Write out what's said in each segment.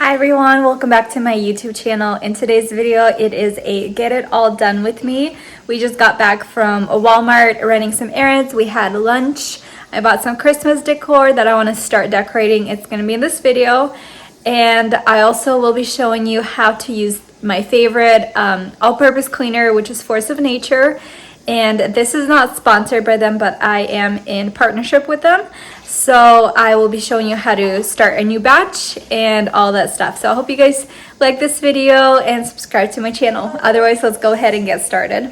Hi everyone, welcome back to my YouTube channel. In today's video, it is a get it all done with me. We just got back from a Walmart running some errands. We had lunch. I bought some Christmas decor that I want to start decorating. It's going to be in this video. And I also will be showing you how to use my favorite all-purpose cleaner, which is Force of Nature. And this is not sponsored by them, but I am in partnership with them. So I will be showing you how to start a new batch and all that stuff. So I hope you guys like this video and subscribe to my channel. Otherwise, let's go ahead and get started.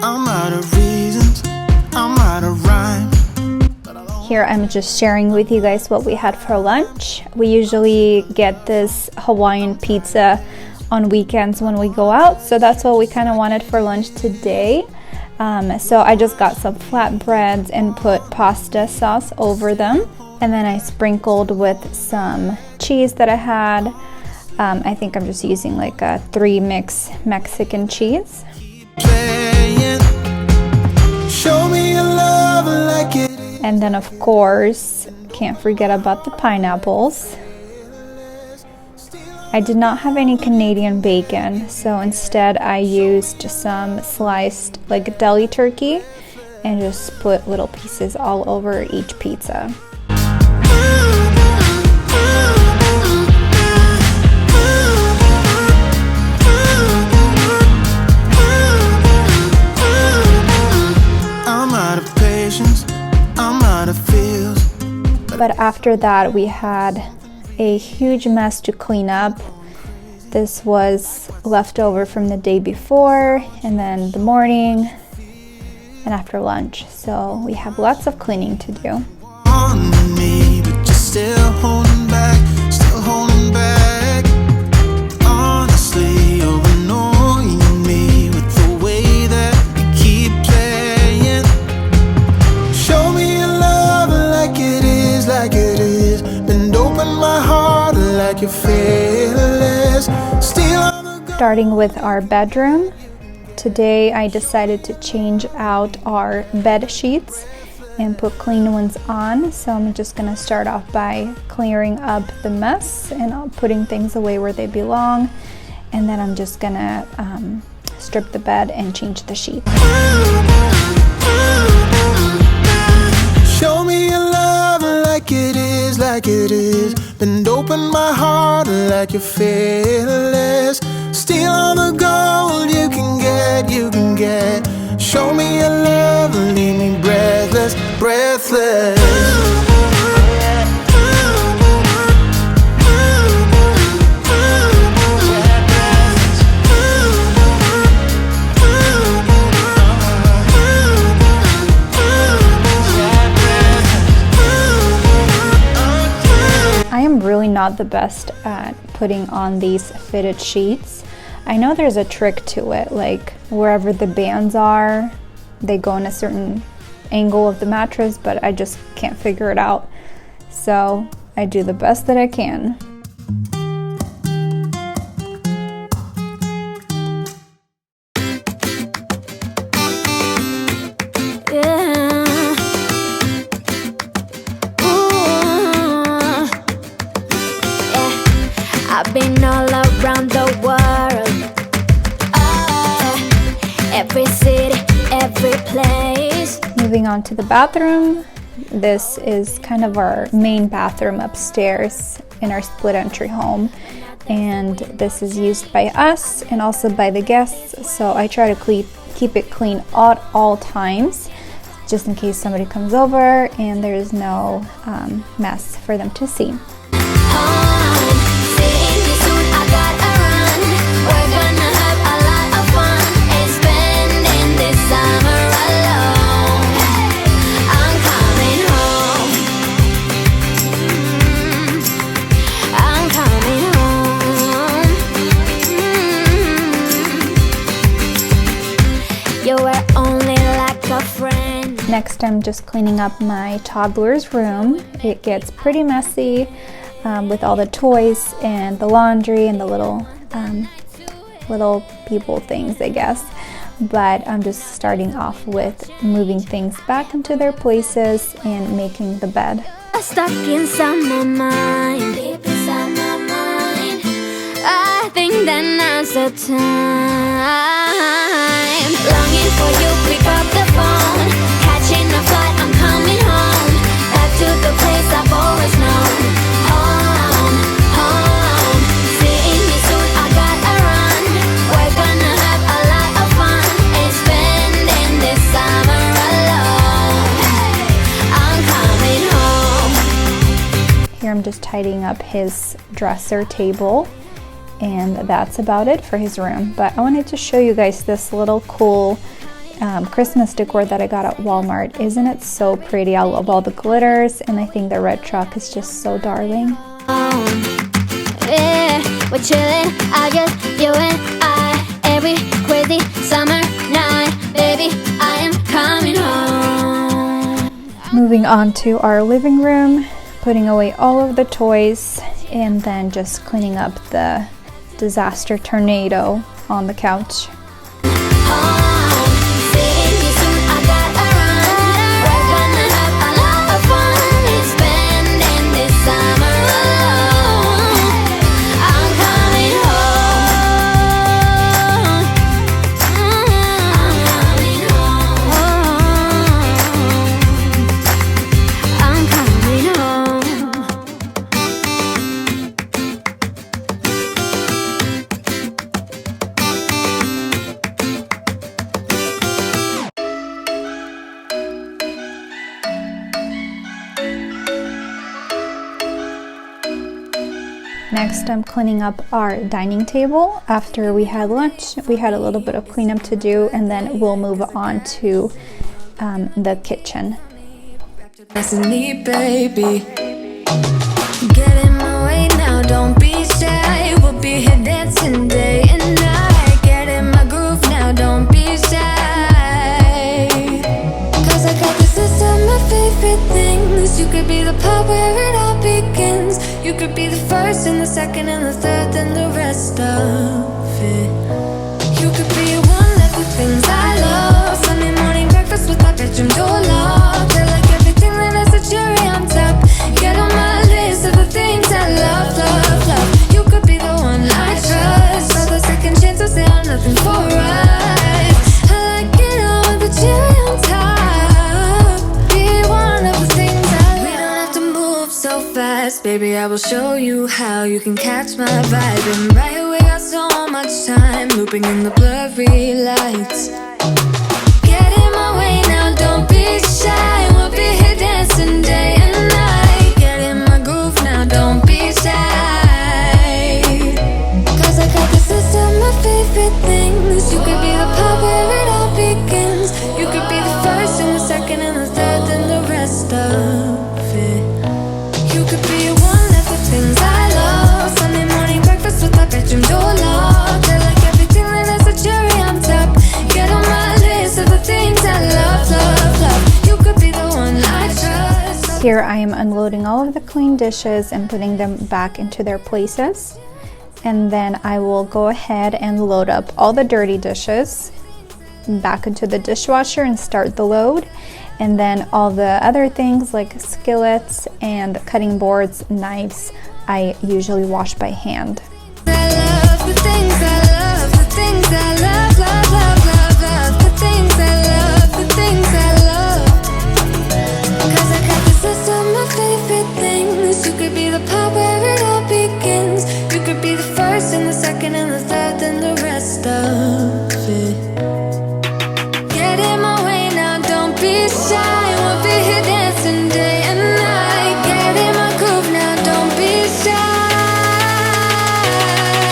I'm out of reasons, I'm out of rhyme. Here I'm just sharing with you guys what we had for lunch. We usually get this Hawaiian pizza on weekends when we go out, so that's what we kind of wanted for lunch today. So I just got some flatbreads and put pasta sauce over them, and then I sprinkled with some cheese that I had. I think I'm just using like a 3-mix Mexican cheese. Show me your love like it. And then of course, can't forget about the pineapples. I did not have any Canadian bacon, so instead I used some sliced like deli turkey and just put little pieces all over each pizza. I'm out of patience, I'm out of feels. But after that we had a huge mess to clean up. This was leftover from the day before and then the morning and after lunch. So we have lots of cleaning to do. On me, but you're still holding back, still holding back. Honestly, you're annoying me with the way that you keep playing. Show me your love like it is, like it is. Bend open my heart like you're fearless. Starting with our bedroom, today I decided to change out our bed sheets and put clean ones on. So I'm just gonna start off by clearing up the mess and putting things away where they belong, and then I'm just gonna strip the bed and change the sheets. Show me your love like it is, like it is. Bend open my heart like you're fearless. Steal all the gold you can get, you can get. Show me your love, leave me breathless, breathless. I am really not the best at putting on these fitted sheets. I know there's a trick to it, like wherever the bands are, they go in a certain angle of the mattress, but I just can't figure it out. So I do the best that I can. I've been all around the world, every city, every place. Moving on to the bathroom. This is kind of our main bathroom upstairs in our split entry home. And this is used by us and also by the guests. So I try to keep it clean at all times, just in case somebody comes over and there is no mess for them to see. Next, I'm just cleaning up my toddler's room. It gets pretty messy with all the toys and the laundry and the little people things, I guess. but I'm just starting off with moving things back into their places and making the bed. Stuck inside my mind, deep inside my mind. I think that now's the time. Longing for you, pick up the phone. Catching a flight, I'm coming home. Back to the place I've always known. Home, home. Seeing you soon, I gotta run. We're gonna have a lot of fun. Ain't spending this summer alone. I'm coming home. Here I'm just tidying up his dresser table, and that's about it for his room. But I wanted to show you guys this little cool Christmas decor that I got at Walmart. Isn't it so pretty? I love all the glitters, and I think the red truck is just so darling. Yeah, we're chillin', I just, you and I. Every crazy summer night, baby, I am coming home. Moving on to our living room, putting away all of the toys, and then just cleaning up the disaster tornado on the couch. Seeing you soon, I gotta run. We're gonna have a lot of fun. Ain't spending this summer alone. I'm coming home. I'm coming home. Next, I'm cleaning up our dining table. After we had lunch, we had a little bit of cleanup to do, and then we'll move on to the kitchen. Nice and neat, baby. Get in my way now, don't be shy. We'll be here dancing day and night. Get in my groove now, don't be shy. Cause I got this list of my favorite things. You could be the part where it all begins. You could be the first and the second and the third and the rest of it. You could be one of the things I love. Sunday morning breakfast with my bedroom door locked. I like everything that has a cherry on top. Get on my list of the things I love, love, love. You could be the one I trust. All the second chances, they are nothing for us. I like it all with the cherry on top. Be one of the things I love. We don't have to move so fast, baby, I will show you how you can catch my vibe. And right away, got so much time looping in the blurry lights. Get in my way now, don't be shy. We'll be here dancing day and night. Get in my groove now, don't be shy. Cause I got this list of my favorite things. You could be the part where it all begins. You could be the first and the second and the third and the rest of it. You could be one of the things I love. Sunday morning breakfast with my bedroom door locked. I like everything that has a cherry on top. Get on my list of the things I love, love, love. You could be the one I trust. Here I am unloading all of the clean dishes and putting them back into their places. And then I will go ahead and load up all the dirty dishes back into the dishwasher and start the load. And then all the other things like skillets and cutting boards, knives, I usually wash by hand. I love the things I love, the things I love, love, love, love, love, the things I love, the things I love. Cause I got this list of my favorite things. You could be the part where it all begins. You could be the first and the second and the third and the rest of it. Get in my way now, don't be shy. We'll be here dancing day and night. Get in my groove now, don't be shy.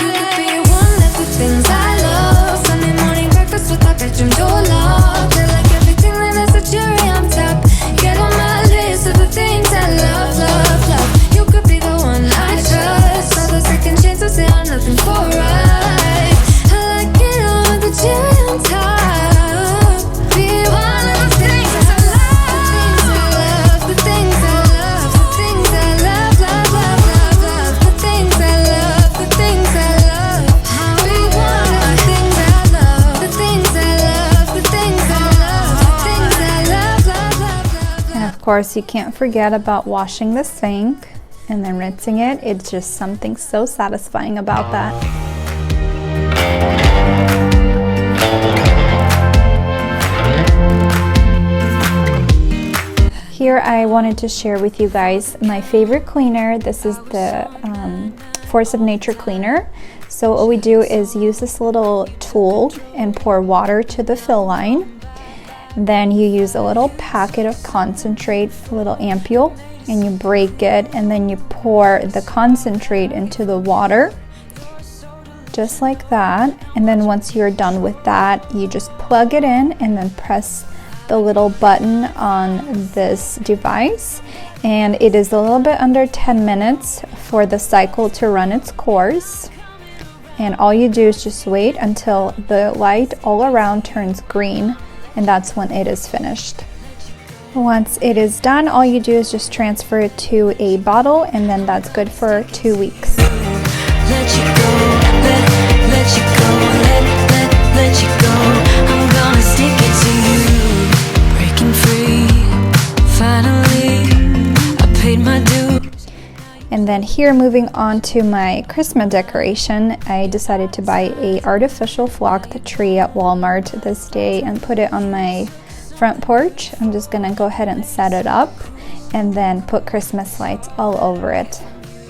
You could be one of the things I love. Sunday morning breakfast with my bedroom door locked. I like everything that has a cherry on top. Get on my list of the things I love, love, love. You could be the one I trust. All the second chances, they are nothing for us. I like it all with the cherry on top. Be one of the things I love. Of course, you can't forget about washing the sink and then rinsing it. It's just something so satisfying about that. Here I wanted to share with you guys my favorite cleaner. This is the Force of Nature cleaner. So all we do is use this little tool and pour water to the fill line. Then you use a little packet of concentrate, a little ampule, and you break it, and then you pour the concentrate into the water, just like that. And then once you're done with that, you just plug it in and then press the little button on this device, and it is a little bit under 10 minutes for the cycle to run its course. And all you do is just wait until the light all around turns green, and that's when it is finished. Once it is done, all you do is just transfer it to a bottle, and then that's good for 2 weeks. Let you go, let you go, let you go. I'm gonna stick it to you. Breaking free, finally, I paid my dues. And then here, moving on to my Christmas decoration, I decided to buy a artificial flocked tree at Walmart this day and put it on my front porch. I'm just gonna go ahead and set it up and then put Christmas lights all over it.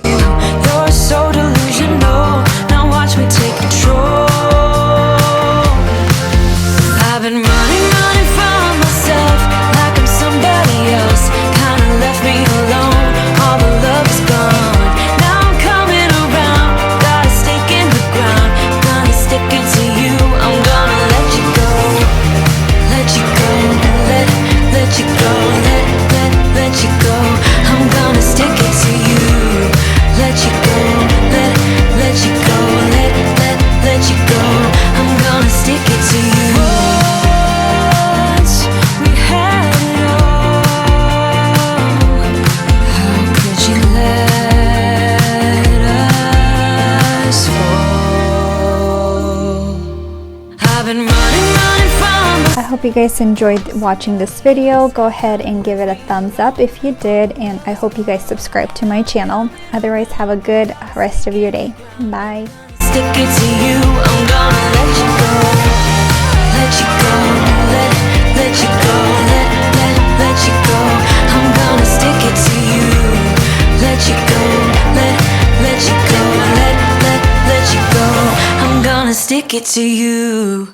You're so delusional, now watch me take control. I've been running from myself like I'm somebody else. Kinda left me alone, all the love is gone. Now I'm coming around, got a stake in the ground. Gonna stick it to you, I'm gonna let you go. Let you go, let you go, let you go. I'm gonna stick it to you. Let you go, let you go, let you go. I'm gonna stick it to you. Once we had it all, how could you let us fall? I've been running from. I hope you guys enjoyed watching this video. Go ahead and give it a thumbs up if you did, and I hope you guys subscribe to my channel. Otherwise, have a good rest of your day. Bye. Stick it to you, I'm gonna let you go. Let you go, let you go, let you go. I'm gonna stick it to you. Let you go, let you go, let you go. I'm gonna stick it to you.